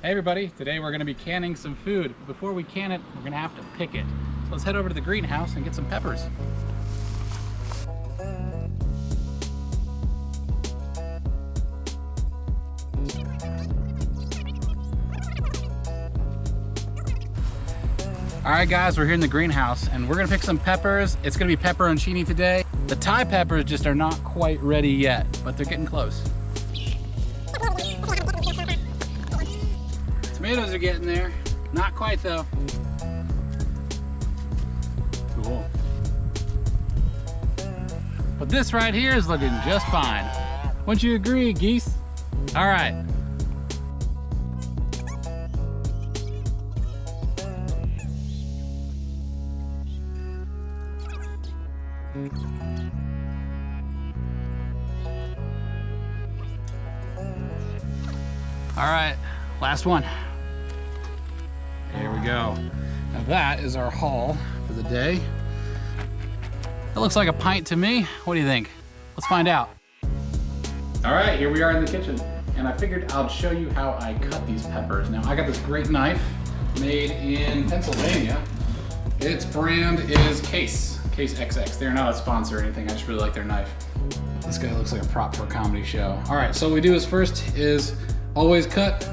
Hey everybody, today we're going to be canning some food. Before we can it, we're going to have to pick it. So let's head over to the greenhouse and get some peppers. Alright guys, we're here in the greenhouse and we're going to pick some peppers. It's going to be pepperoncini today. The Thai peppers just are not quite ready yet, but they're getting close. Tomatoes are getting there. Not quite though. Cool. But this right here is looking just fine. Wouldn't you agree, geese? All right. All right, last one. There we go. Now that is our haul for the day. That looks like a pint to me. What do you think? Let's find out. All right, here we are in the kitchen. And I figured I'd show you how I cut these peppers. Now I got this great knife made in Pennsylvania. Its brand is Case XX. They're not a sponsor or anything, I just really like their knife. This guy looks like a prop for a comedy show. All right, so what we do is first is always cut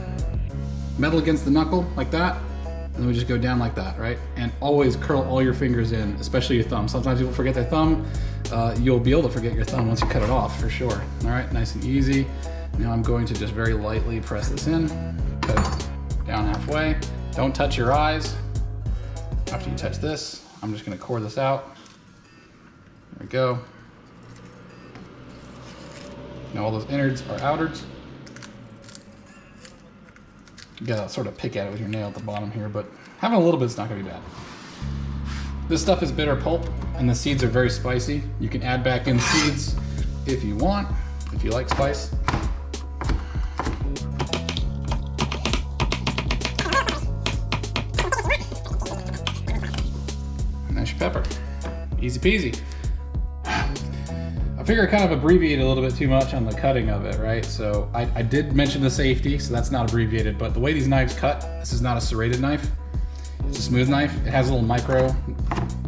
metal against the knuckle like that. And then we just go down like that, right? And always curl all your fingers in, especially your thumb. Sometimes people forget their thumb. You'll be able to forget your thumb once you cut it off, for sure. All right, nice and easy. Now I'm going to just very lightly press this in, cut it down halfway. Don't touch your eyes. After you touch this, I'm just gonna core this out. There we go. Now all those innards are outards. You gotta sort of pick at it with your nail at the bottom here, but having a little bit's not gonna be bad. This stuff is bitter pulp, and the seeds are very spicy. You can add back in seeds if you want, if you like spice. And there's your pepper. Easy peasy. I figure I kind of abbreviated a little bit too much on the cutting of it, right? So I did mention the safety, so that's not abbreviated, but the way these knives cut, this is not a serrated knife. It's a smooth knife. It has little micro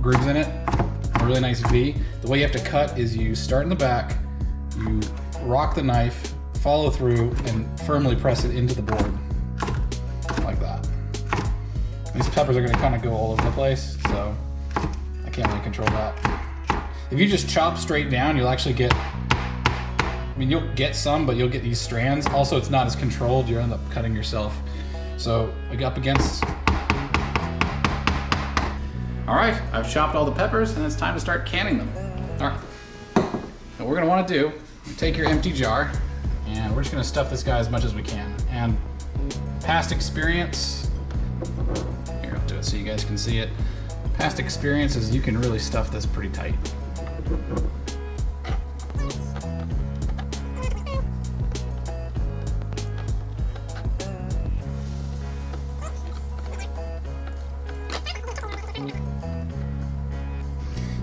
grooves in it, a really nice V. The way you have to cut is you start in the back, you rock the knife, follow through, and firmly press it into the board, like that. These peppers are gonna kind of go all over the place, so I can't really control that. If you just chop straight down, you'll actually get, I mean, you'll get some, but you'll get these strands. Also, it's not as controlled. You'll end up cutting yourself. So I got up against. All right, I've chopped all the peppers and it's time to start canning them. All right, what we're gonna wanna do, take your empty jar and we're just gonna stuff this guy as much as we can. And past experience, here, I'll do it so you guys can see it. Past experience is you can really stuff this pretty tight.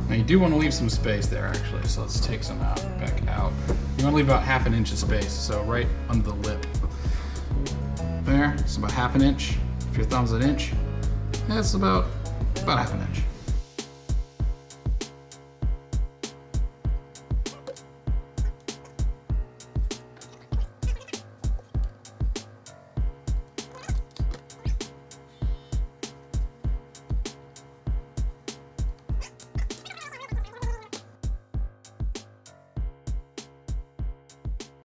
Now you do want to leave some space there actually, so let's take some out, back out. You want to leave about ½ an inch of space, so right under the lip. There, it's about ½ an inch. If your thumb's an inch, that's about ½ an inch.